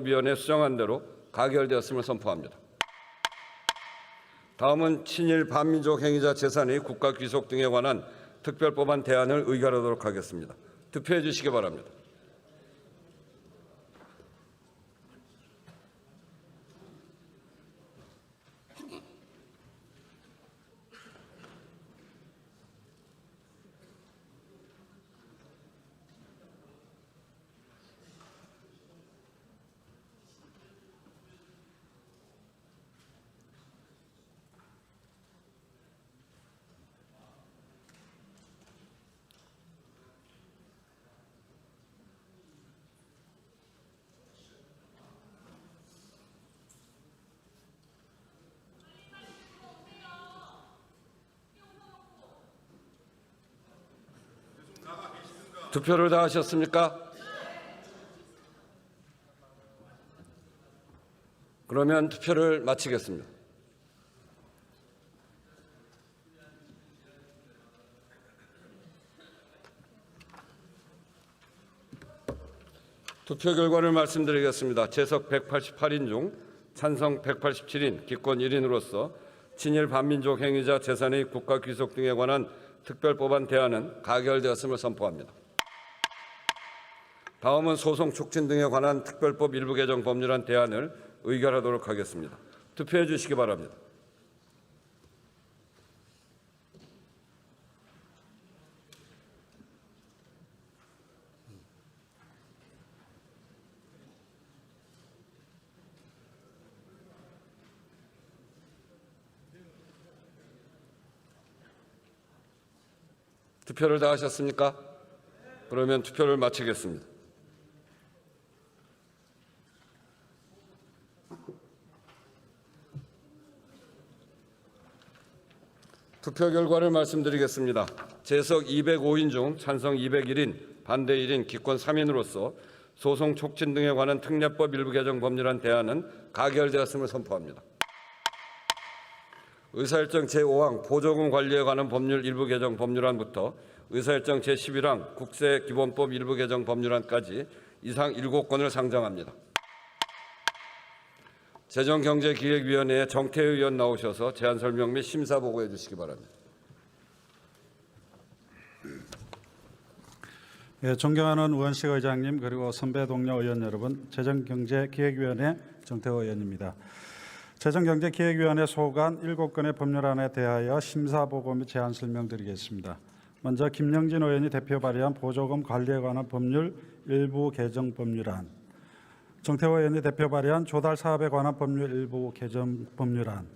특별법위원회 수정안 대로 가결되었음을 선포합니다. 다음은 친일 반민족 행위자 재산의 국가 귀속 등에 관한 특별법안 대안을 의결하도록 하겠습니다. 투표해 주시기 바랍니다. 투표를 다 하셨습니까? 그러면 투표를 마치겠습니다. 투표 결과를 말씀드리겠습니다. 재석 188인 중 찬성 187인, 기권 1인으로서 친일 반민족 행위자 재산의 국가 귀속 등에 관한 특별법안 대안은 가결되었음을 선포합니다. 다음은 소송 촉진 등에 관한 특별법 일부 개정 법률안 대안을 의결하도록 하겠습니다. 투표해 주시기 바랍니다. 투표를 다 하셨습니까? 그러면 투표를 마치겠습니다. 투표 결과를 말씀드리겠습니다. 재석 205인 중 찬성 201인, 반대 1인, 기권 3인으로서 소송 촉진 등에 관한 특례법 일부 개정 법률안 대안은 가결되었음을 선포합니다. 의사일정 제5항 보조금 관리에 관한 법률 일부 개정 법률안부터 의사일정 제11항 국세기본법 일부 개정 법률안까지 이상 7건을 상정합니다. 재정경제기획위원회에 정태회 의원 나오셔서 제안 설명 및 심사 보고해 주시기 바랍니다. 예, 존경하는 우원식 의장님 그리고 선배 동료 의원 여러분, 재정경제기획위원회 정태회 의원입니다. 재정경제기획위원회 소관 7건의 법률안에 대하여 심사 보고 및 제안 설명드리겠습니다. 먼저 김영진 의원이 대표 발의한 보조금 관리에 관한 법률 일부 개정 법률안, 정태호 의원이 대표 발의한 조달 사업에 관한 법률 일부 개정 법률안,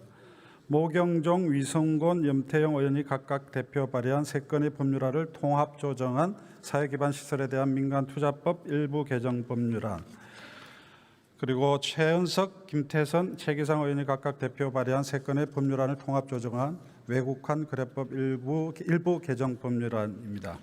모경종, 위성곤, 염태영 의원이 각각 대표 발의한 3건의 법률안을 통합 조정한 사회기반 시설에 대한 민간투자법 일부 개정 법률안, 그리고 최은석, 김태선, 최기상 의원이 각각 대표 발의한 3건의 법률안을 통합 조정한 외국환 거래법 일부 개정 법률안입니다.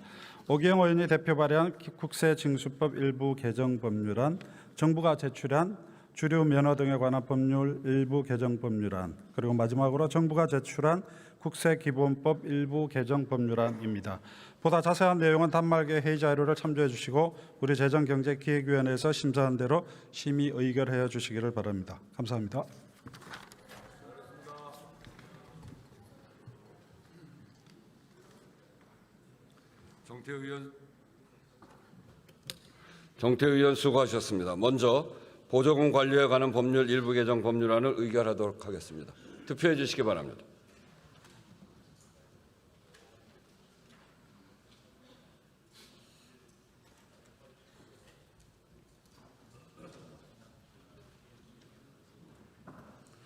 오기영 의원이 대표 발의한 국세징수법 일부 개정 법률안, 정부가 제출한 주류 면허 등에 관한 법률 일부 개정 법률안, 그리고 마지막으로 정부가 제출한 국세기본법 일부 개정 법률안입니다. 보다 자세한 내용은 단말기의 회의 자료를 참조해 주시고 우리 재정경제기획위원회에서 심사한 대로 심의 의결해 주시기를 바랍니다. 감사합니다. 정태회 의원 수고하셨습니다. 먼저 보조금 관리에 관한 법률 일부 개정 법률안을 의결하도록 하겠습니다. 투표해 주시기 바랍니다.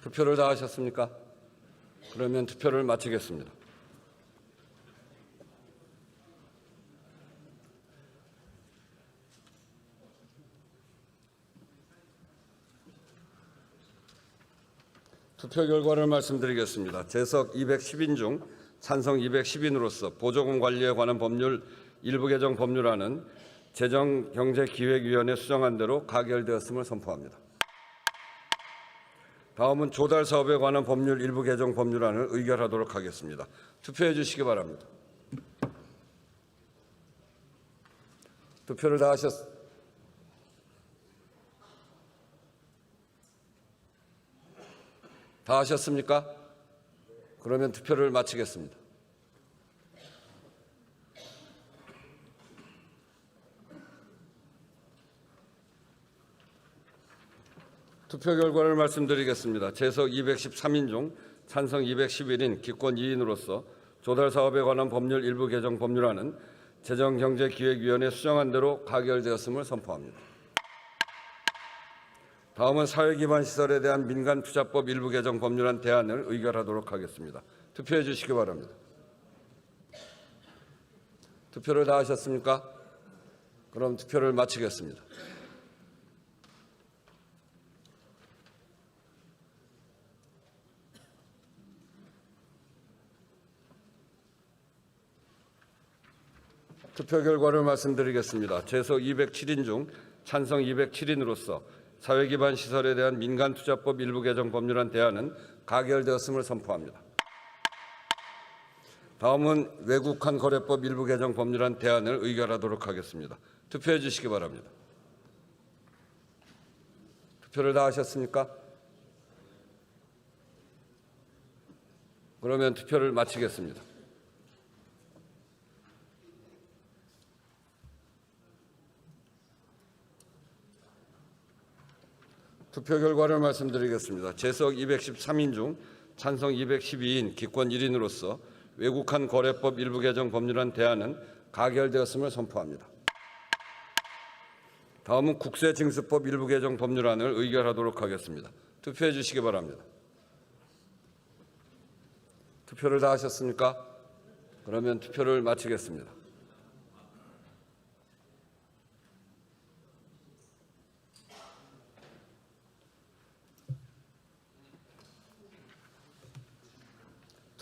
투표를 다 하셨습니까? 그러면 투표를 마치겠습니다. 투표 결과를 말씀드리겠습니다. 재석 210인 중 찬성 210인으로서 보조금 관리에 관한 법률 일부 개정 법률안은 재정경제기획위원회 수정안 대로 가결되었음을 선포합니다. 다음은 조달 사업에 관한 법률 일부 개정 법률안을 의결하도록 하겠습니다. 투표해 주시기 바랍니다. 투표를 다 하셨습니다. 다 하셨습니까? 그러면 투표를 마치겠습니다. 투표 결과를 말씀드리겠습니다. 재석 213인 중 찬성 211인 기권 2인으로서 조달 사업에 관한 법률 일부 개정 법률안은 재정경제기획위원회 수정안 대로 가결되었음을 선포합니다. 다음은 사회기반 시설에 대한 민간투자법 일부 개정 법률안 대안을 의결하도록 하겠습니다. 투표해 주시기 바랍니다. 투표를 다 하셨습니까? 그럼 투표를 마치겠습니다. 투표 결과를 말씀드리겠습니다. 재석 207인 중 찬성 207인으로서 사회기반 시설에 대한 민간투자법 일부 개정 법률안 대안은 가결되었음을 선포합니다. 다음은 외국환 거래법 일부 개정 법률안 대안을 의결하도록 하겠습니다. 투표해 주시기 바랍니다. 투표를 다 하셨습니까? 그러면 투표를 마치겠습니다. 투표 결과를 말씀드리겠습니다. 재석 213인 중 찬성 212인 기권 1인으로서 외국환 거래법 일부 개정 법률안 대안은 가결되었음을 선포합니다. 다음은 국세징수법 일부 개정 법률안을 의결하도록 하겠습니다. 투표해 주시기 바랍니다. 투표를 다 하셨습니까? 그러면 투표를 마치겠습니다.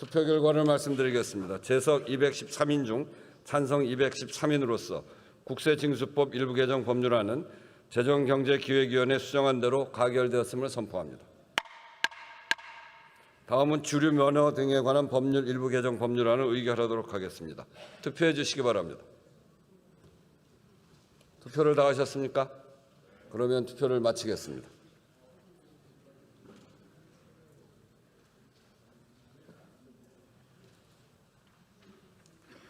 투표 결과를 말씀드리겠습니다. 재석 213인 중 찬성 213인으로서 국세징수법 일부 개정 법률안은 재정경제기획위원회 수정안 대로 가결되었음을 선포합니다. 다음은 주류 면허 등에 관한 법률 일부 개정 법률안을 의결하도록 하겠습니다. 투표해 주시기 바랍니다. 투표를 다 하셨습니까? 그러면 투표를 마치겠습니다.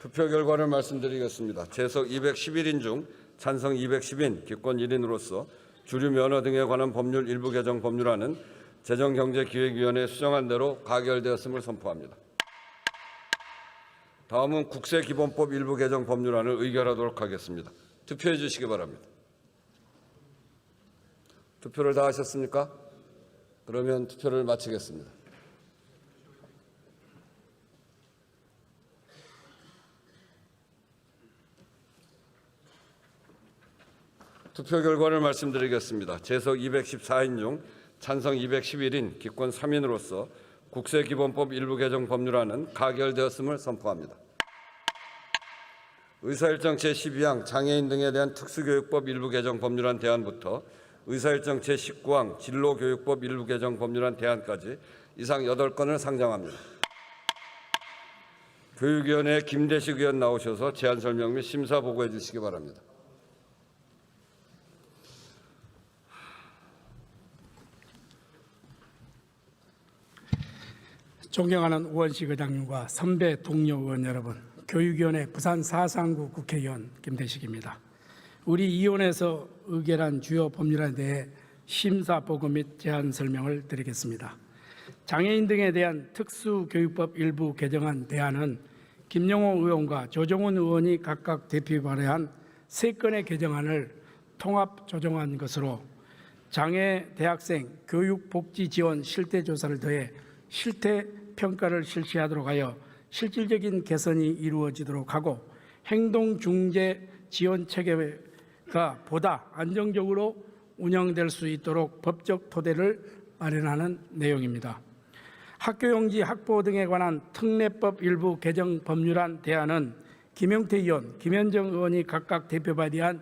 투표 결과를 말씀드리겠습니다. 재석 211인 중 찬성 210인, 기권 1인으로서 주류 면허 등에 관한 법률 일부 개정 법률안은 재정경제기획위원회 수정안 대로 가결되었음을 선포합니다. 다음은 국세기본법 일부 개정 법률안을 의결하도록 하겠습니다. 투표해 주시기 바랍니다. 투표를 다 하셨습니까? 그러면 투표를 마치겠습니다. 투표 결과를 말씀드리겠습니다. 재석 214인 중 찬성 211인, 기권 3인으로서 국세기본법 일부 개정 법률안은 가결되었음을 선포합니다. 의사일정 제12항 장애인 등에 대한 특수교육법 일부 개정 법률안 대안부터 의사일정 제19항 진로교육법 일부 개정 법률안 대안까지 이상 8건을 상정합니다. 교육위원회 김대식 의원 나오셔서 제안 설명 및 심사 보고해 주시기 바랍니다. 존경하는 우원식 의장님과 선배 동료 의원 여러분, 교육위원회 부산 439 국회의원 김대식입니다. 우리 위원회에서 의결한 주요 법률안에 대해 심사 보고 및 제안 설명을 드리겠습니다. 장애인 등에 대한 특수교육법 일부 개정안 대안은 김영호 의원과 조정훈 의원이 각각 대표 발의한 3건의 개정안을 통합 조정한 것으로 장애 대학생 교육복지 지원 실태조사를 더해 실태평가를 실시하도록 하여 실질적인 개선이 이루어지도록 하고 행동중재 지원 체계가 보다 안정적으로 운영될 수 있도록 법적 토대를 마련하는 내용입니다. 학교용지 확보 등에 관한 특례법 일부 개정 법률안 대안은 김영태 의원, 김현정 의원이 각각 대표 발의한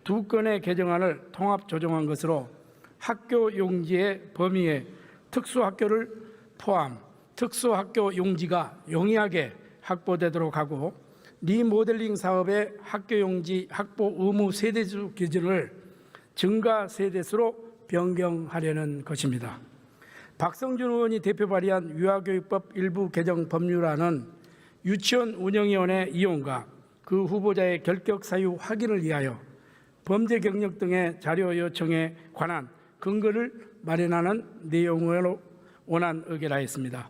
2건의 개정안을 통합 조정한 것으로 학교용지의 범위에 특수학교를 포함 특수학교 용지가 용이하게 확보되도록 하고 리모델링 사업의 학교용지 확보 의무 세대수 기준을 증가 세대수로 변경하려는 것입니다. 박성준 의원이 대표 발의한 유아교육법 일부 개정 법률안은 유치원 운영위원회 이용과 그 후보자의 결격 사유 확인을 위하여 범죄 경력 등의 자료 요청에 관한 근거를 마련하는 내용으로 원안 의결하였습니다.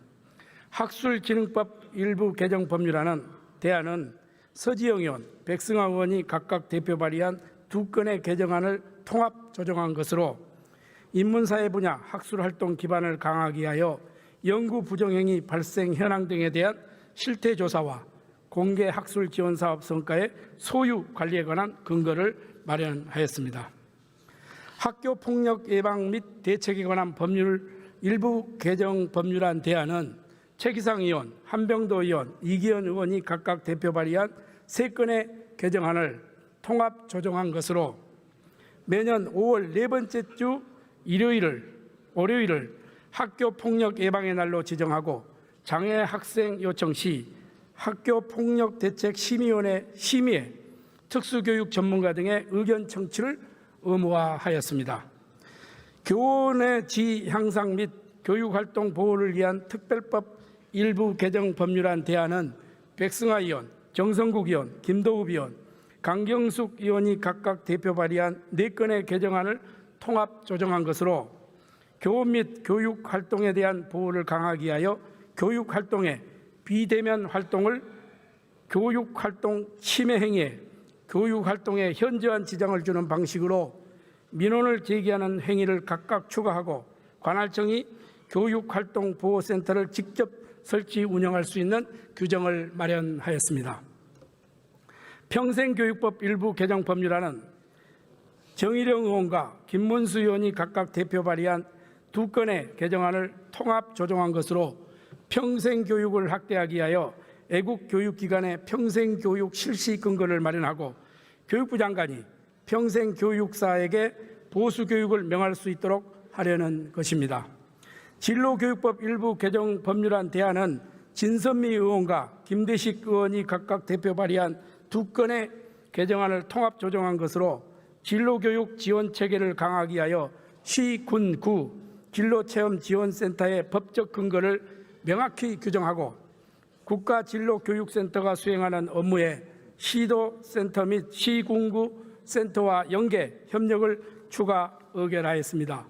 학술진흥법 일부 개정 법률안은 대안은 서지영 의원, 백승화 의원이 각각 대표 발의한 2건의 개정안을 통합 조정한 것으로 인문사회 분야 학술활동 기반을 강화하기 위하여 연구 부정행위 발생 현황 등에 대한 실태조사와 공개 학술 지원 사업 성과의 소유 관리에 관한 근거를 마련하였습니다. 학교 폭력 예방 및 대책에 관한 법률 일부 개정 법률안 대안은 최기상 의원, 한병도 의원, 이기현 의원이 각각 대표 발의한 3건의 개정안을 통합 조정한 것으로 매년 5월 네 번째 주 월요일을 학교 폭력 예방의 날로 지정하고 장애 학생 요청 시 학교 폭력 대책 심의위원회 심의에 특수교육 전문가 등의 의견 청취를 의무화하였습니다. 교원의 지 향상 및 교육활동 보호를 위한 특별법 일부 개정 법률안 대안은 백승화 의원, 정성국 의원, 김도읍 의원, 강경숙 의원이 각각 대표 발의한 4건의 개정안을 통합 조정한 것으로 교원 및 교육활동에 대한 보호를 강화하기 위하여 교육활동의 비대면 활동을 교육활동 침해 행위에 교육활동에 현저한 지장을 주는 방식으로 민원을 제기하는 행위를 각각 추가하고 관할청이 교육활동보호센터를 직접 설치 운영할 수 있는 규정을 마련하였습니다. 평생교육법 일부 개정 법률안은 정의령 의원과 김문수 의원이 각각 대표 발의한 2건의 개정안을 통합 조정한 것으로 평생교육을 확대하기 위하여 애국교육기관의 평생교육 실시 근거를 마련하고 교육부 장관이 평생교육사에게 보수교육을 명할 수 있도록 하려는 것입니다. 진로교육법 일부 개정 법률안 대안은 진선미 의원과 김대식 의원이 각각 대표 발의한 2건의 개정안을 통합 조정한 것으로 진로교육 지원 체계를 강화하기 위하여 시, 군, 구 진로체험지원센터의 법적 근거를 명확히 규정하고 국가진로교육센터가 수행하는 업무에 시도센터 및 시군구 센터와 연계 협력을 추가 의결하였습니다.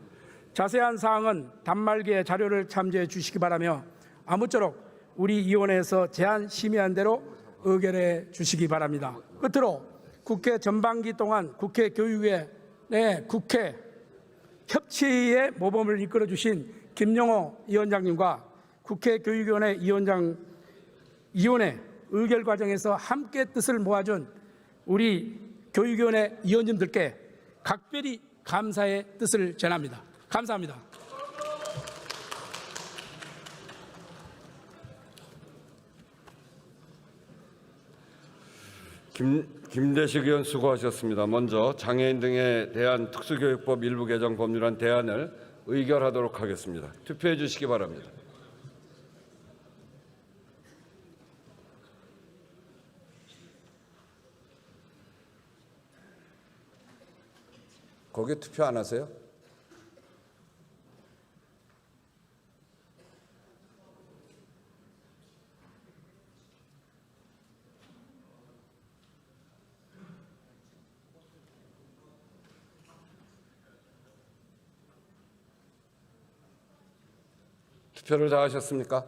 자세한 사항은 단말기의 자료를 참조해 주시기 바라며 아무쪼록 우리 위원회에서 제안 심의한 대로 의결해 주시기 바랍니다. 끝으로 국회 전반기 동안 국회 교육위원회 국회 협치의 모범을 이끌어 주신 김영호 위원장님과 국회 교육위원회 위원회 의결 과정에서 함께 뜻을 모아준 우리 교육위원회 위원님들께 각별히 감사의 뜻을 전합니다. 감사합니다. 김대식 의원 수고하셨습니다. 먼저 장애인 등에 대한 특수교육법 일부 개정 법률안 대안을 의결하도록 하겠습니다. 투표해 주시기 바랍니다. 거기 투표 안 하세요? 투표를 다 하셨습니까?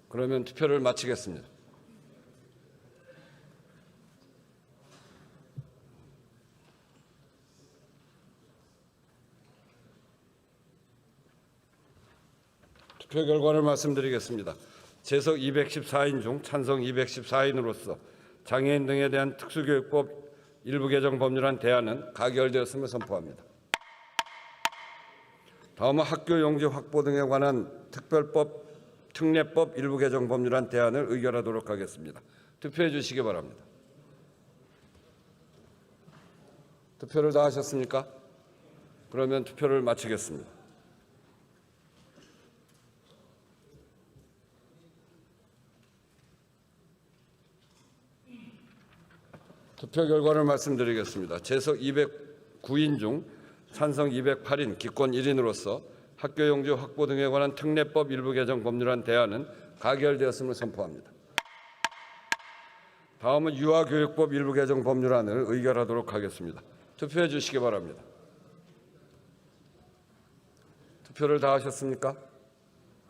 그러면 투표를 마치겠습니다. 투표 결과를 말씀드리겠습니다. 재석 214인 중 찬성 214인으로서 장애인 등에 대한 특수교육법 일부 개정 법률안 대안은 가결되었음을 선포합니다. 다음은 학교 용지 확보 등에 관한 특례법 일부 개정 법률안 대안을 의결하도록 하겠습니다. 투표해 주시기 바랍니다. 투표를 다 하셨습니까? 그러면 투표를 마치겠습니다. 투표 결과를 말씀드리겠습니다. 재석 209인 중 찬성 208인, 기권 1인으로서 학교용지 확보 등에 관한 특례법 일부 개정 법률안 대안은 가결되었음을 선포합니다. 다음은 유아교육법 일부 개정 법률안을 의결하도록 하겠습니다. 투표해 주시기 바랍니다. 투표를 다 하셨습니까?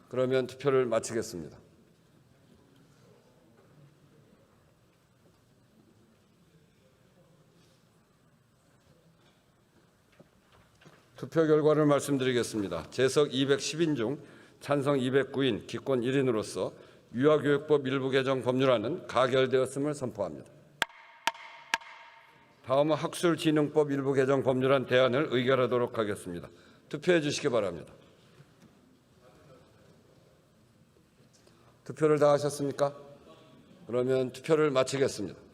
그러면 투표를 마치겠습니다. 투표 결과를 말씀드리겠습니다. 재석 210인 중 찬성 209인, 기권 1인으로서 유아교육법 일부 개정 법률안은 가결되었음을 선포합니다. 다음은 학술진흥법 일부 개정 법률안 대안을 의결하도록 하겠습니다. 투표해 주시기 바랍니다. 투표를 다 하셨습니까? 그러면 투표를 마치겠습니다.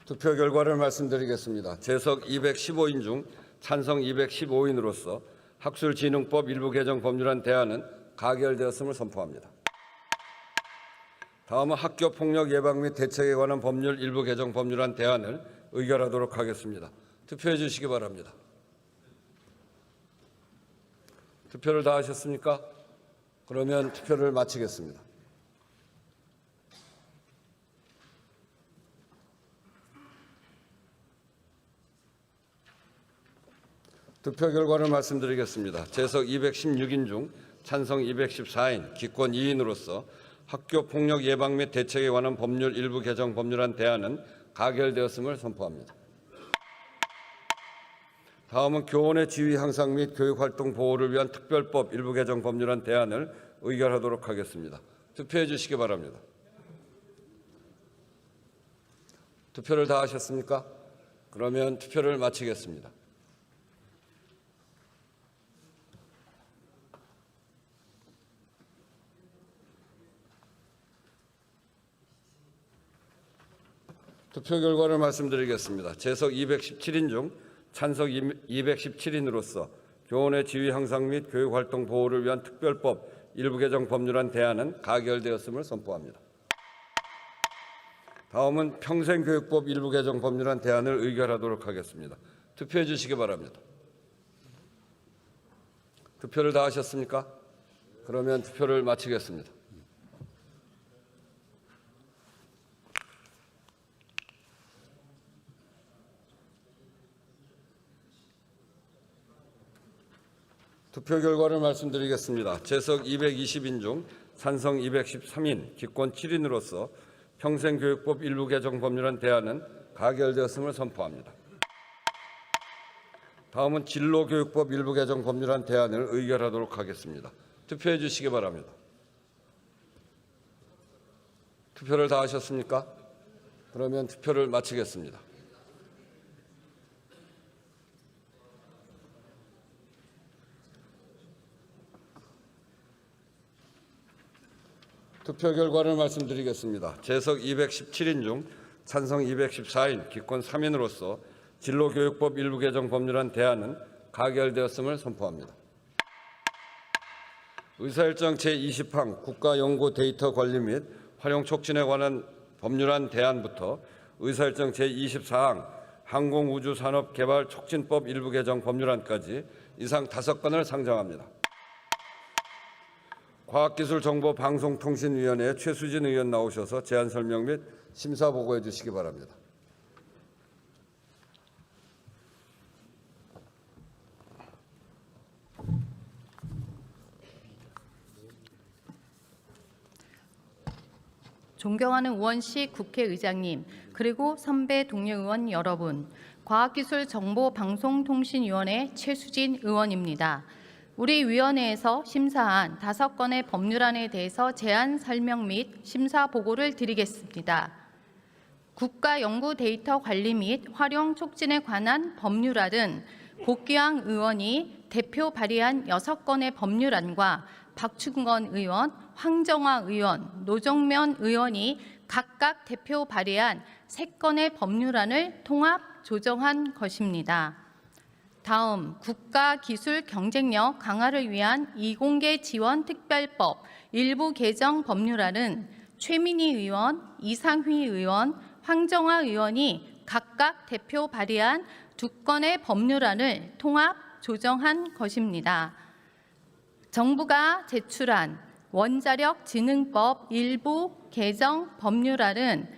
투표 결과를 말씀드리겠습니다. 재석 215인 중 찬성 215인으로서 학술진흥법 일부 개정 법률안 대안은 가결되었음을 선포합니다. 다음은 학교폭력 예방 및 대책에 관한 법률 일부 개정 법률안 대안을 의결하도록 하겠습니다. 투표해 주시기 바랍니다. 투표를 다 하셨습니까? 그러면 투표를 마치겠습니다. 투표 결과를 말씀드리겠습니다. 재석 216인 중 찬성 214인, 기권 2인으로서 학교폭력 예방 및 대책에 관한 법률 일부 개정 법률안 대안은 가결되었음을 선포합니다. 다음은 교원의 지위 향상 및 교육활동 보호를 위한 특별법 일부 개정 법률안 대안을 의결하도록 하겠습니다. 투표해 주시기 바랍니다. 투표를 다 하셨습니까? 그러면 투표를 마치겠습니다. 투표 결과를 말씀드리겠습니다. 재석 217인 중 찬성 217인으로서 교원의 지위 향상 및 교육활동 보호를 위한 특별법 일부 개정 법률안 대안은 가결되었음을 선포합니다. 다음은 평생교육법 일부 개정 법률안 대안을 의결하도록 하겠습니다. 투표해 주시기 바랍니다. 투표를 다 하셨습니까? 그러면 투표를 마치겠습니다. 투표 결과를 말씀드리겠습니다. 재석 220인 중 찬성 213인, 기권 7인으로서 평생교육법 일부 개정 법률안 대안은 가결되었음을 선포합니다. 다음은 진로교육법 일부 개정 법률안 대안을 의결하도록 하겠습니다. 투표해 주시기 바랍니다. 투표를 다 하셨습니까? 그러면 투표를 마치겠습니다. 투표 결과를 말씀드리겠습니다. 재석 217인 중 찬성 214인, 기권 3인으로서 진로교육법 일부 개정 법률안 대안은 가결되었음을 선포합니다. 의사일정 제20항 국가연구 데이터 관리 및 활용 촉진에 관한 법률안 대안부터 의사일정 제24항 항공우주산업 개발 촉진법 일부 개정 법률안까지 이상 5건을 상정합니다. 과학기술정보방송통신위원회 최수진 의원 나오셔서 제안 설명 및 심사 보고해 주시기 바랍니다. 존경하는 우원식 국회의장님, 그리고 선배 동료 의원 여러분, 과학기술정보방송통신위원회 최수진 의원입니다. 우리 위원회에서 심사한 5건의 법률안에 대해서 제안 설명 및 심사 보고를 드리겠습니다. 국가연구 데이터 관리 및 활용 촉진에 관한 법률안은 복귀왕 의원이 대표 발의한 6건의 법률안과 박충건 의원, 황정화 의원, 노정면 의원이 각각 대표 발의한 3건의 법률안을 통합 조정한 것입니다. 다음 국가기술 경쟁력 강화를 위한 이공계 지원 특별법 일부 개정 법률안은 최민희 의원, 이상휘 의원, 황정화 의원이 각각 대표 발의한 2건의 법률안을 통합 조정한 것입니다. 정부가 제출한 원자력진흥법 일부 개정 법률안은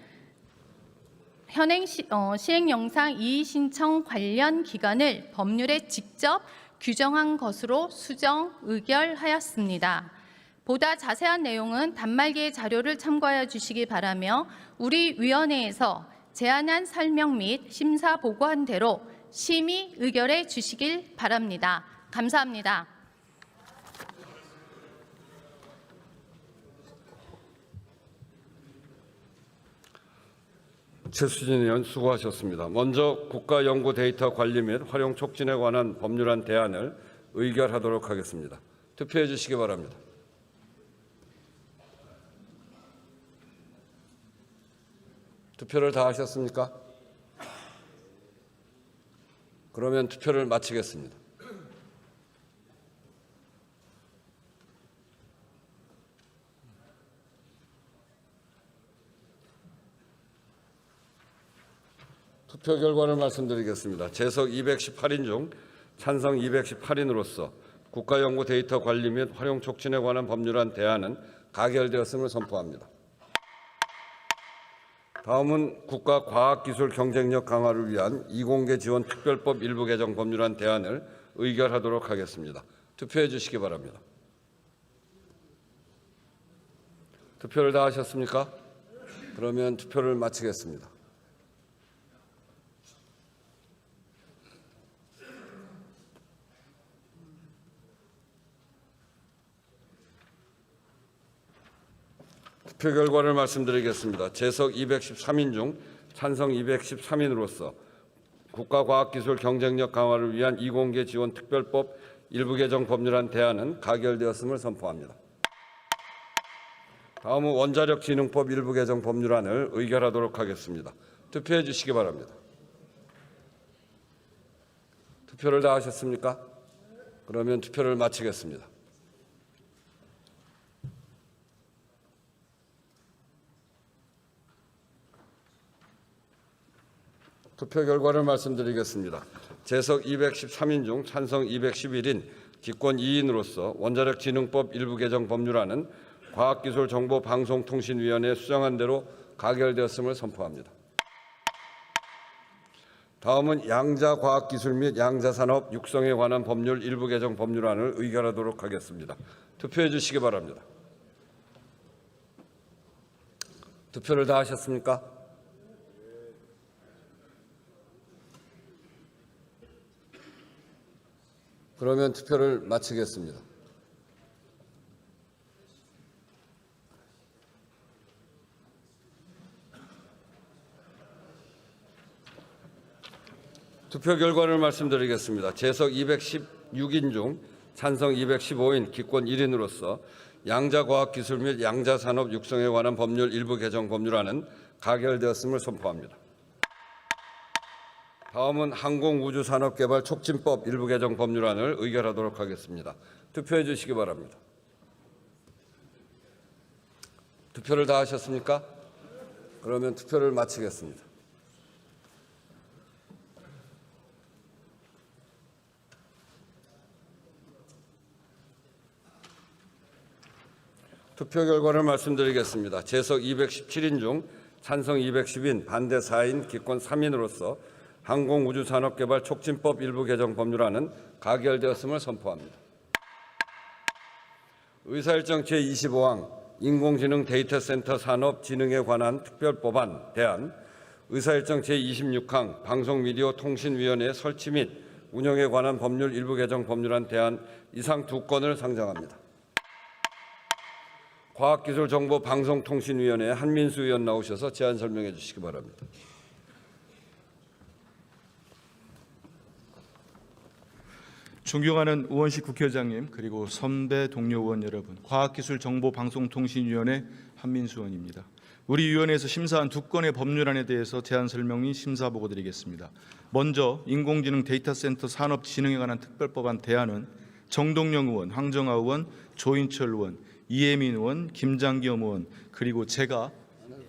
현행 시행영상 이의신청 관련 기간을 법률에 직접 규정한 것으로 수정 의결하였습니다. 보다 자세한 내용은 단말기의 자료를 참고하여 주시기 바라며 우리 위원회에서 제안한 설명 및 심사 보고한 대로 심의 의결해 주시길 바랍니다. 감사합니다. 최수진 의원 수고하셨습니다. 먼저 국가연구데이터 관리 및 활용 촉진에 관한 법률안 대안을 의결하도록 하겠습니다. 투표해 주시기 바랍니다. 투표를 다 하셨습니까? 그러면 투표를 마치겠습니다. 투표 결과를 말씀드리겠습니다. 재석 218인 중 찬성 218인으로서 국가연구데이터 관리 및 활용 촉진에 관한 법률안 대안은 가결되었음을 선포합니다. 다음은 국가 과학기술 경쟁력 강화를 위한 이공계 지원 특별법 일부 개정 법률안 대안을 의결하도록 하겠습니다. 투표해 주시기 바랍니다. 투표를 다 하셨습니까? 그러면 투표를 마치겠습니다. 투표 결과를 말씀드리겠습니다. 재석 213인 중 찬성 213인으로서 국가과학기술 경쟁력 강화를 위한 이공계 지원 특별법 일부 개정 법률안 대안은 가결되었음을 선포합니다. 다음은 원자력진흥법 일부 개정 법률안을 의결하도록 하겠습니다. 투표해 주시기 바랍니다. 투표를 다 하셨습니까? 그러면 투표를 마치겠습니다. 투표 결과를 말씀드리겠습니다. 재석 213인 중 찬성 211인 기권 2인으로서 원자력진흥법 일부 개정 법률안은 과학기술정보방송통신위원회에 수정한 대로 가결되었음을 선포합니다. 다음은 양자과학기술 및 양자산업 육성에 관한 법률 일부 개정 법률안을 의결하도록 하겠습니다. 투표해 주시기 바랍니다. 투표를 다 하셨습니까? 그러면 투표를 마치겠습니다. 투표 결과를 말씀드리겠습니다. 재석 216인 중 찬성 215인 기권 1인으로서 양자과학기술 및 양자산업 육성에 관한 법률 일부 개정 법률안은 가결되었음을 선포합니다. 다음은 항공우주산업개발 촉진법 일부 개정 법률안을 의결하도록 하겠습니다. 투표해 주시기 바랍니다. 투표를 다 하셨습니까? 그러면 투표를 마치겠습니다. 투표 결과를 말씀드리겠습니다. 재석 217인 중 찬성 210인, 반대 4인, 기권 3인으로서 항공우주산업개발 촉진법 일부 개정 법률안은 가결되었음을 선포합니다. 의사일정 제25항 인공지능 데이터센터 산업 진흥에 관한 특별법안 대안, 의사일정 제26항 방송미디어통신위원회 설치 및 운영에 관한 법률 일부 개정 법률안 대안 이상 2건을 상정합니다. 과학기술정보방송통신위원회 한민수 의원 나오셔서 제안 설명해 주시기 바랍니다. 존경하는 우원식 국회의장님, 그리고 선배 동료 의원 여러분, 과학기술정보방송통신위원회 한민수 의원입니다. 우리 위원회에서 심사한 2건의 법률안에 대해서 제안 설명 및 심사 보고 드리겠습니다. 먼저 인공지능 데이터센터 산업 진흥에 관한 특별법안 대안은 정동영 의원, 황정화 의원, 조인철 의원, 이혜민 의원, 김장겸 의원 그리고 제가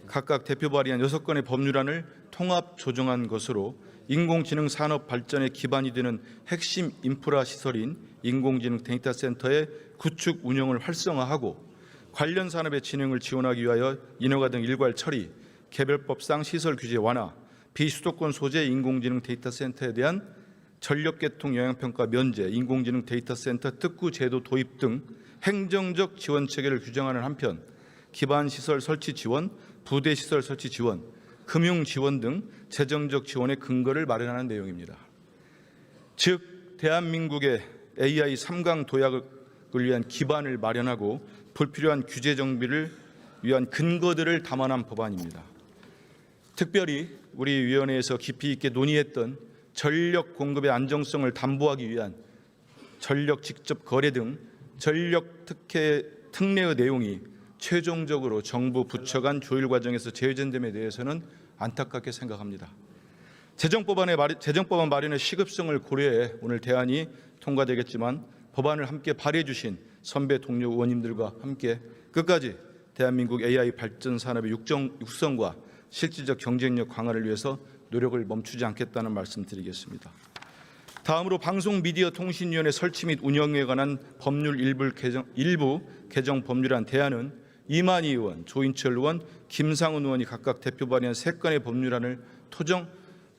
각각 대표 발의한 6건의 법률안을 통합 조정한 것으로 인공지능 산업 발전의 기반이 되는 핵심 인프라 시설인 인공지능 데이터 센터의 구축 운영을 활성화하고 관련 산업의 진행을 지원하기 위하여 인허가 등 일괄 처리, 개별법상 시설 규제 완화, 비수도권 소재 인공지능 데이터 센터에 대한 전력계통 영향평가 면제, 인공지능 데이터 센터 특구 제도 도입 등 행정적 지원 체계를 규정하는 한편 기반 시설 설치 지원, 부대 시설 설치 지원, 금융 지원 등 재정적 지원의 근거를 마련하는 내용입니다. 즉 대한민국의 AI 3강 도약을 위한 기반을 마련하고 불필요한 규제 정비를 위한 근거들을 담아낸 법안입니다. 특별히 우리 위원회에서 깊이 있게 논의했던 전력 공급의 안정성을 담보하기 위한 전력 직접 거래 등 전력 특례의 내용이 최종적으로 정부 부처 간 조율 과정에서 제외된점에 대해서는 안타깝게 생각합니다. 재정법안 마련의 시급성을 고려해 오늘 대안이 통과되겠지만 법안을 함께 발의해 주신 선배 동료 의원님들과 함께 끝까지 대한민국 AI 발전 산업의 육성과 실질적 경쟁력 강화를 위해서 노력을 멈추지 않겠다는 말씀드리겠습니다. 다음으로 방송미디어통신위원회 설치 및 운영에 관한 법률 일부 개정 법률안 대안은 이만희 의원, 조인철 의원, 김상훈 의원이 각각 대표 발의한 3건의 법률안을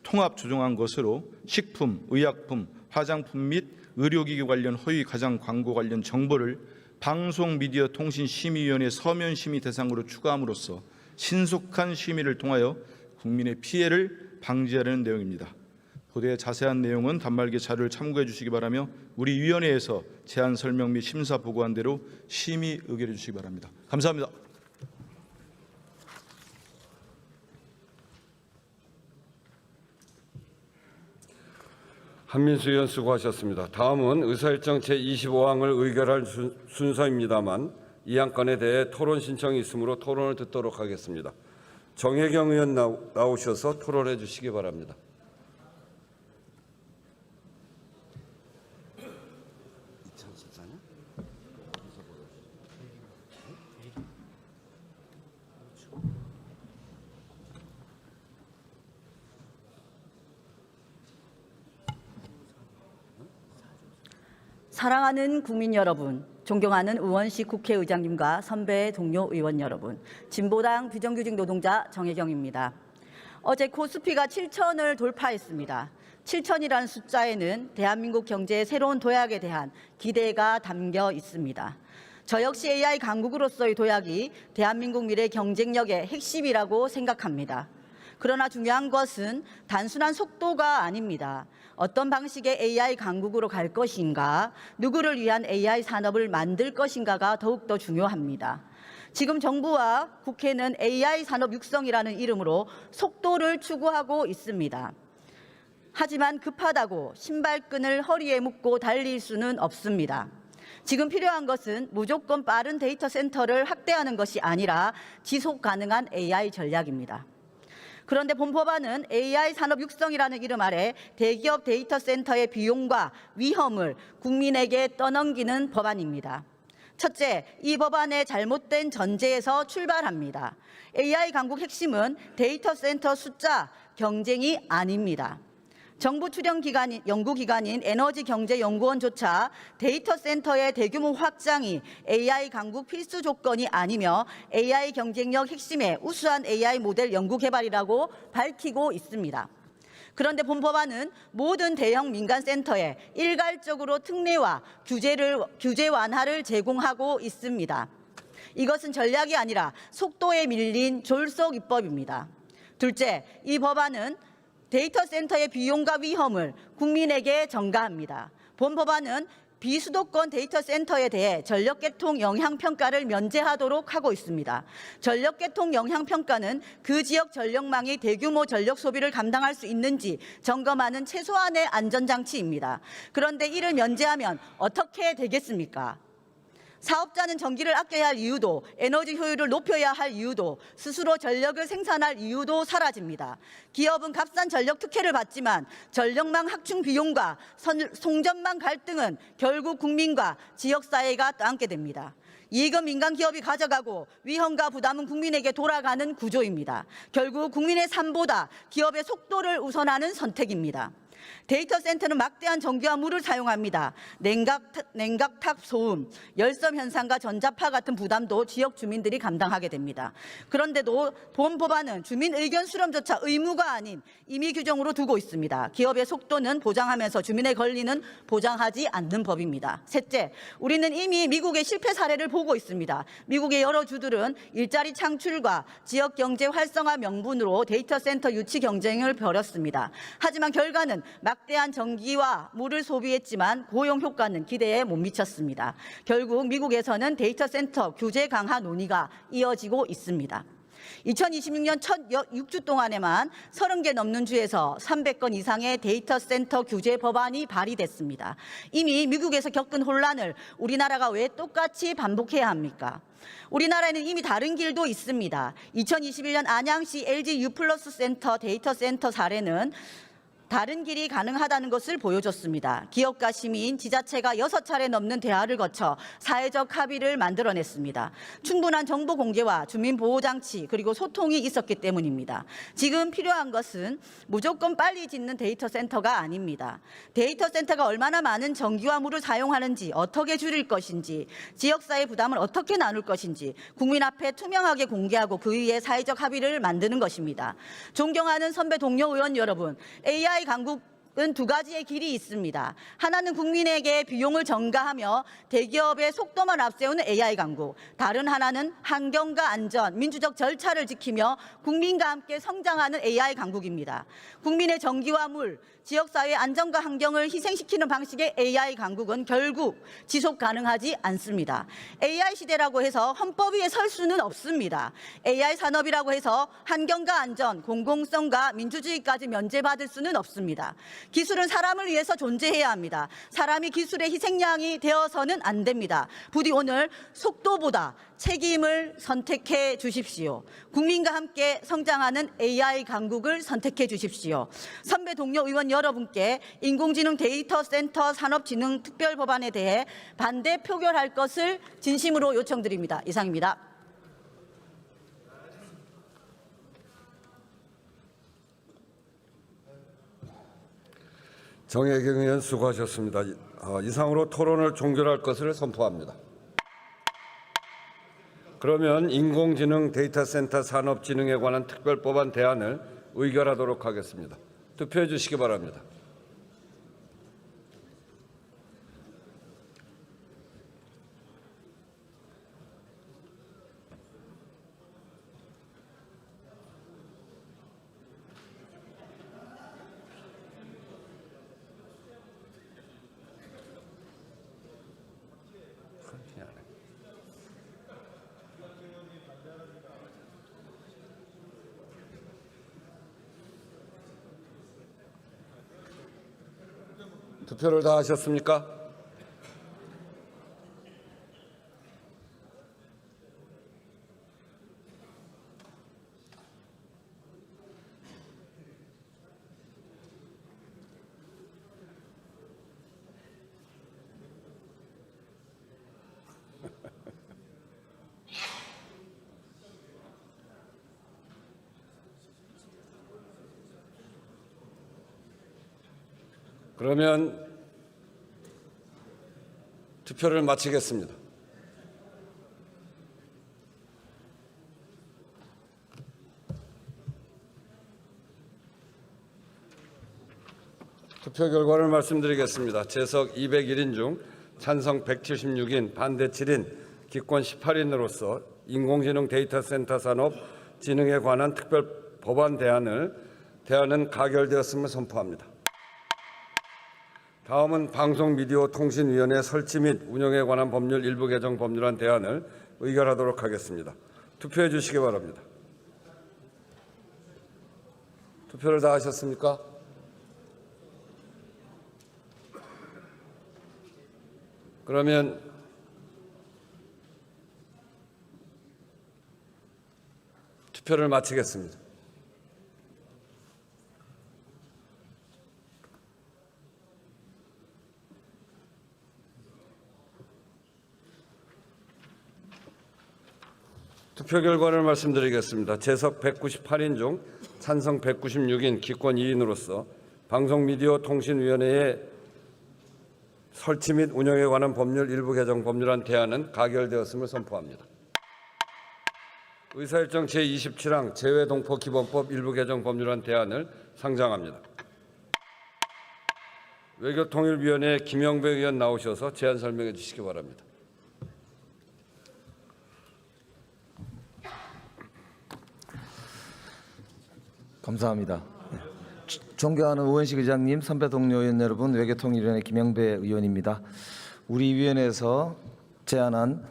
통합 조정한 것으로 식품, 의약품, 화장품 및 의료기기 관련 허위 가장 광고 관련 정보를 방송미디어통신심의위원회 서면 심의 대상으로 추가함으로써 신속한 심의를 통하여 국민의 피해를 방지하려는 내용입니다. 보도의 자세한 내용은 단말기 자료를 참고해 주시기 바라며 우리 위원회에서 제안 설명 및 심사 보고한 대로 심의 의결해 주시기 바랍니다. 감사합니다. 한민수 의원 수고하셨습니다. 다음은 의사일정 제25항을 의결할 순서입니다만 이 안건에 대해 토론 신청이 있으므로 토론을 듣도록 하겠습니다. 정혜경 의원 나오셔서 토론해 주시기 바랍니다. 사랑하는 국민 여러분, 존경하는 의원식 국회의장님과 선배 동료 의원 여러분, 진보당 비정규직 노동자 정혜경입니다. 어제 코스피가 7천을 돌파했습니다. 7천이라는 숫자에는 대한민국 경제의 새로운 도약에 대한 기대가 담겨 있습니다. 저 역시 AI 강국으로서의 도약이 대한민국 미래 경쟁력의 핵심이라고 생각합니다. 그러나 중요한 것은 단순한 속도가 아닙니다. 어떤 방식의 AI 강국으로 갈 것인가, 누구를 위한 AI 산업을 만들 것인가가 더욱더 중요합니다. 지금 정부와 국회는 AI 산업 육성이라는 이름으로 속도를 추구하고 있습니다. 하지만 급하다고 신발끈을 허리에 묶고 달릴 수는 없습니다. 지금 필요한 것은 무조건 빠른 데이터 센터를 확대하는 것이 아니라 지속 가능한 AI 전략입니다. 그런데 본 법안은 AI 산업 육성이라는 이름 아래 대기업 데이터 센터의 비용과 위험을 국민에게 떠넘기는 법안입니다. 첫째, 이 법안의 잘못된 전제에서 출발합니다. AI 강국 핵심은 데이터 센터 숫자 경쟁이 아닙니다. 정부 출연 연구기관인 에너지경제연구원조차 데이터 센터의 대규모 확장이 AI 강국 필수 조건이 아니며 AI 경쟁력 핵심의 우수한 AI 모델 연구 개발이라고 밝히고 있습니다. 그런데 본 법안은 모든 대형 민간 센터에 일괄적으로 특례와 규제 완화를 제공하고 있습니다. 이것은 전략이 아니라 속도에 밀린 졸속 입법입니다. 둘째, 이 법안은 데이터 센터의 비용과 위험을 국민에게 전가합니다. 본 법안은 비수도권 데이터 센터에 대해 전력계통 영향평가를 면제하도록 하고 있습니다. 전력계통 영향평가는 그 지역 전력망이 대규모 전력 소비를 감당할 수 있는지 점검하는 최소한의 안전장치입니다. 그런데 이를 면제하면 어떻게 되겠습니까? 사업자는 전기를 아껴야 할 이유도, 에너지 효율을 높여야 할 이유도, 스스로 전력을 생산할 이유도 사라집니다. 기업은 값싼 전력 특혜를 받지만 전력망 확충 비용과 송전망 갈등은 결국 국민과 지역사회가 떠안게 됩니다. 이익은 민간 기업이 가져가고 위험과 부담은 국민에게 돌아가는 구조입니다. 결국 국민의 삶보다 기업의 속도를 우선하는 선택입니다. 데이터 센터는 막대한 전기와 물을 사용합니다. 냉각탑 소음, 열섬 현상과 전자파 같은 부담도 지역 주민들이 감당하게 됩니다. 그런데도 본 법안은 주민 의견 수렴조차 의무가 아닌 임의 규정으로 두고 있습니다. 기업의 속도는 보장하면서 주민의 권리는 보장하지 않는 법입니다. 셋째, 우리는 이미 미국의 실패 사례를 보고 있습니다. 미국의 여러 주들은 일자리 창출과 지역 경제 활성화 명분으로 데이터 센터 유치 경쟁을 벌였습니다. 하지만 결과는 막대한 전기와 물을 소비했지만 고용 효과는 기대에 못 미쳤습니다. 결국 미국에서는 데이터 센터 규제 강화 논의가 이어지고 있습니다. 2026년 첫 6주 동안에만 30개 넘는 주에서 300건 이상의 데이터 센터 규제 법안이 발의됐습니다. 이미 미국에서 겪은 혼란을 우리나라가 왜 똑같이 반복해야 합니까? 우리나라에는 이미 다른 길도 있습니다. 2021년 안양시 LG U+ 센터 데이터 센터 사례는 다른 길이 가능하다는 것을 보여줬습니다. 기업과 시민, 지자체가 6차례 넘는 대화를 거쳐 사회적 합의를 만들어냈습니다. 충분한 정보 공개와 주민 보호 장치 그리고 소통이 있었기 때문입니다. 지금 필요한 것은 무조건 빨리 짓는 데이터 센터가 아닙니다. 데이터 센터가 얼마나 많은 전기와 물을 사용하는지, 어떻게 줄일 것인지, 지역사회 부담을 어떻게 나눌 것인지 국민 앞에 투명하게 공개하고 그 위에 사회적 합의를 만드는 것입니다. 존경하는 선배 동료 의원 여러분, AI 강국은 두 가지의 길이 있습니다. 하나는 국민에게 비용을 전가하며 대기업의 속도만 앞세우는 AI 강국. 다른 하나는 환경과 안전, 민주적 절차를 지키며 국민과 함께 성장하는 AI 강국입니다. 국민의 전기와 물, 지역사회의 안전과 환경을 희생시키는 방식의 AI 강국은 결국 지속 가능하지 않습니다. AI 시대라고 해서 헌법 위에 설 수는 없습니다. AI 산업이라고 해서 환경과 안전, 공공성과 민주주의까지 면제받을 수는 없습니다. 기술은 사람을 위해서 존재해야 합니다. 사람이 기술의 희생양이 되어서는 안 됩니다. 부디 오늘 속도보다 책임을 선택해 주십시오. 국민과 함께 성장하는 AI 강국을 선택해 주십시오. 선배 동료 의원 여러분께 인공지능 데이터 센터 산업진흥 특별법안에 대해 반대 표결할 것을 진심으로 요청드립니다. 이상입니다. 정혜경 의원 수고하셨습니다. 이상으로 토론을 종결할 것을 선포합니다. 그러면 인공지능 데이터 센터 산업진흥에 관한 특별법안 대안을 의결하도록 하겠습니다. 투표해 주시기 바랍니다. 투표를 다 하셨습니까? 그러면 투표를 마치겠습니다. 투표 결과를 말씀드리겠습니다. 재석 201인 중 찬성 176인, 반대 7인, 기권 18인으로서 인공지능 데이터 센터 산업 진흥에 관한 특별 법안 대안은 가결되었음을 선포합니다. 다음은 방송미디어통신위원회 설치 및 운영에 관한 법률 일부 개정 법률안 대안을 의결하도록 하겠습니다. 투표해 주시기 바랍니다. 투표를 다 하셨습니까? 그러면 투표를 마치겠습니다. 투표 결과를 말씀드리겠습니다. 재석 198인 중 찬성 196인 기권 2인으로서 방송미디어통신위원회의 설치 및 운영에 관한 법률 일부 개정 법률안 대안은 가결되었음을 선포합니다. 의사일정 제27항 재외동포기본법 일부 개정 법률안 대안을 상정합니다. 외교통일위원회 김영배 의원 나오셔서 제안 설명해 주시기 바랍니다. 감사합니다. 존경하는 우원식 의장님, 선배 동료 의원 여러분, 외교통일위원회 김영배 의원입니다. 우리 위원회에서 제안한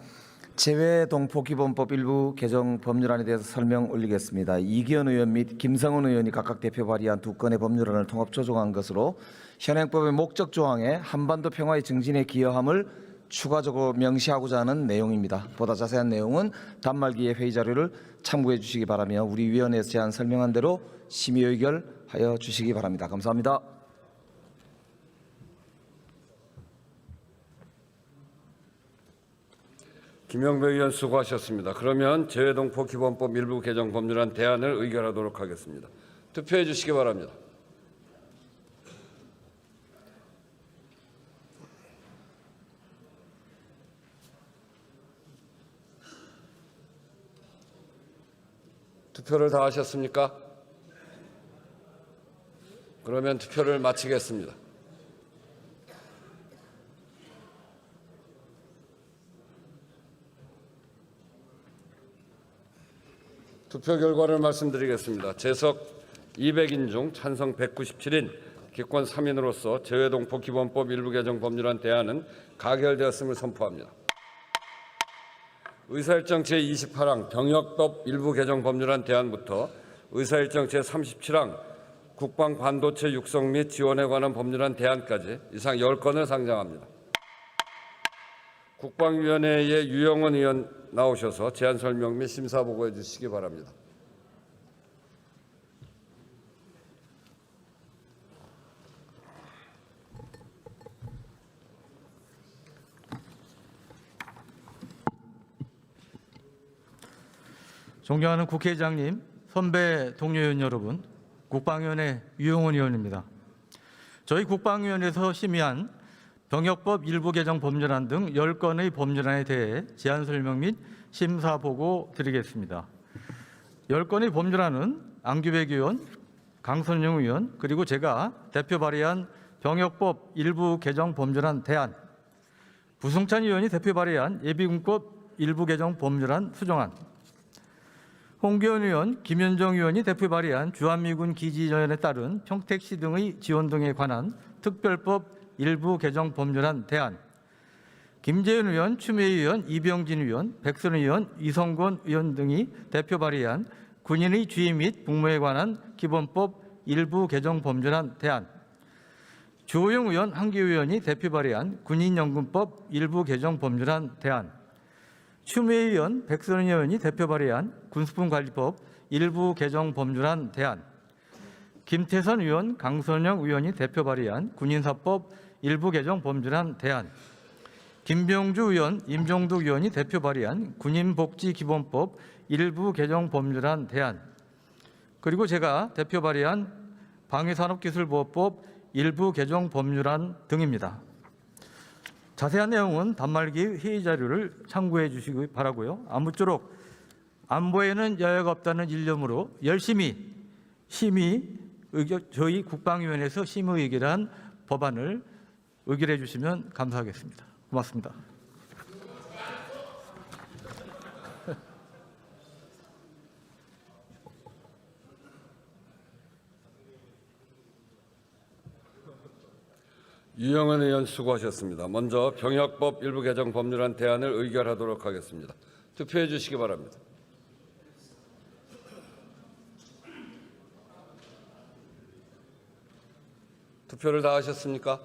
재외동포기본법 일부 개정 법률안에 대해서 설명 올리겠습니다. 이기현 의원 및 김성훈 의원이 각각 대표 발의한 두 건의 법률안을 통합 조정한 것으로 현행법의 목적 조항에 한반도 평화의 증진에 기여함을 추가적으로 명시하고자 하는 내용입니다. 보다 자세한 내용은 단말기의 회의 자료를 참고해 주시기 바라며 우리 위원회에서 제안 설명한 대로 심의 의결하여 주시기 바랍니다. 감사합니다. 김영배 의원 수고하셨습니다. 그러면 재외동포기본법 일부 개정 법률안 대안을 의결하도록 하겠습니다. 투표해 주시기 바랍니다. 투표를 다 하셨습니까? 그러면 투표를 마치겠습니다. 투표 결과를 말씀드리겠습니다. 재석 200인 중 찬성 197인, 기권 3인으로서 재외동포기본법 일부 개정 법률안 대안은 가결되었음을 선포합니다. 의사일정 제28항 병역법 일부 개정 법률안 대안부터 의사일정 제37항 국방반도체 육성 및 지원에 관한 법률안 대안까지 이상 10건을 상정합니다. 국방위원회의 유영원 의원 나오셔서 제안 설명 및 심사 보고해 주시기 바랍니다. 존경하는 국회의장님, 선배 동료 의원 여러분, 국방위원회 유영원 의원입니다. 저희 국방위원회에서 심의한 병역법 일부 개정 법률안 등 10건의 법률안에 대해 제안 설명 및 심사 보고 드리겠습니다. 10건의 법률안은 안규백 의원, 강선영 의원, 그리고 제가 대표 발의한 병역법 일부 개정 법률안 대안, 부승찬 의원이 대표 발의한 예비군법 일부 개정 법률안 수정안, 홍기현 의원, 김현정 의원이 대표 발의한 주한미군 기지 전에 따른 평택시 등의 지원 등에 관한 특별법 일부 개정 법률안 대안, 김재현 의원, 추미애 의원, 이병진 의원, 백선 의원, 이성건 의원 등이 대표 발의한 군인의 주의 및 복무에 관한 기본법 일부 개정 법률안 대안, 주호영 의원, 한기호 의원이 대표 발의한 군인연금법 일부 개정 법률안 대안, 추미애 의원, 백선 의원이 대표 발의한 군수품관리법 일부 개정 법률안 대안, 김태선 의원, 강선영 의원이 대표 발의한 군인사법 일부 개정 법률안 대안, 김병주 의원, 임종덕 의원이 대표 발의한 군인복지기본법 일부 개정 법률안 대안, 그리고 제가 대표 발의한 방위산업기술보호법 일부 개정 법률안 등입니다. 자세한 내용은 단말기 회의 자료를 참고해 주시기 바라고요. 아무쪼록 안보에는 여야가 없다는 일념으로 열심히 저희 국방위원회에서 심의 의결한 법안을 의결해 주시면 감사하겠습니다. 고맙습니다. 유영원 의원 수고하셨습니다. 먼저 병역법 일부 개정 법률안 대안을 의결하도록 하겠습니다. 투표해 주시기 바랍니다. 투표를 다 하셨습니까?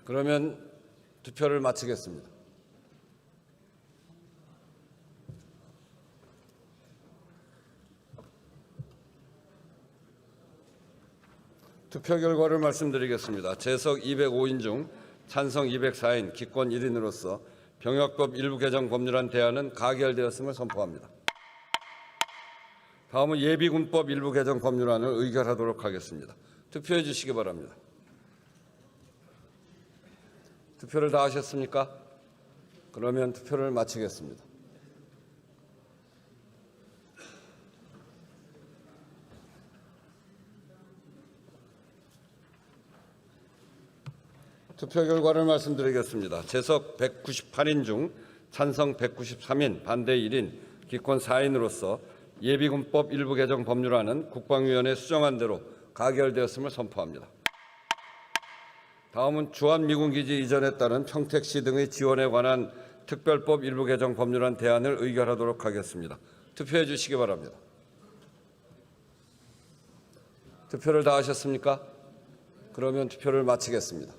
그러면 투표를 마치겠습니다. 투표 결과를 말씀드리겠습니다. 재석 205인 중 찬성 204인, 기권 1인으로서 병역법 일부 개정 법률안 대안은 가결되었음을 선포합니다. 다음은 예비군법 일부 개정 법률안을 의결하도록 하겠습니다. 투표해 주시기 바랍니다. 투표를 다 하셨습니까? 그러면 투표를 마치겠습니다. 투표 결과를 말씀드리겠습니다. 재석 198인 중 찬성 193인, 반대 1인, 기권 4인으로서 예비군법 일부 개정 법률안은 국방위원회 수정안대로 가결되었음을 선포합니다. 다음은 주한미군기지 이전에 따른 평택시 등의 지원에 관한 특별법 일부 개정 법률안 대안을 의결하도록 하겠습니다. 투표해 주시기 바랍니다. 투표를 다 하셨습니까? 그러면 투표를 마치겠습니다.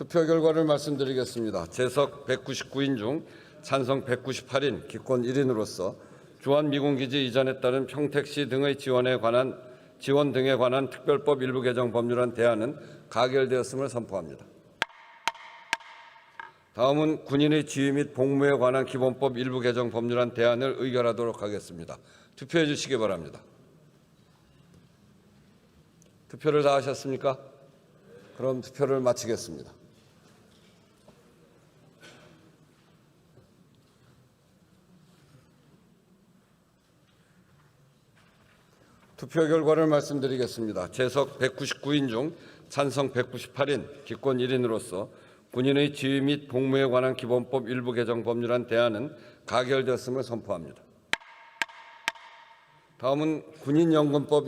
투표 결과를 말씀드리겠습니다. 재석 199인 중 찬성 198인, 기권 1인으로서 주한미군기지 이전에 따른 평택시 등의 지원 등에 관한 특별법 일부 개정 법률안 대안은 가결되었음을 선포합니다. 다음은 군인의 지위 및 복무에 관한 기본법 일부 개정 법률안 대안을 의결하도록 하겠습니다. 투표해 주시기 바랍니다. 투표를 다 하셨습니까? 그럼 투표를 마치겠습니다. 투표 결과를 말씀드리겠습니다. 재석 199인 중 찬성 198인, 기권 1인으로서 군인의 지위 및 복무에 관한 기본법 일부 개정 법률안 대안은 가결되었음을 선포합니다. 다음은 군인연금법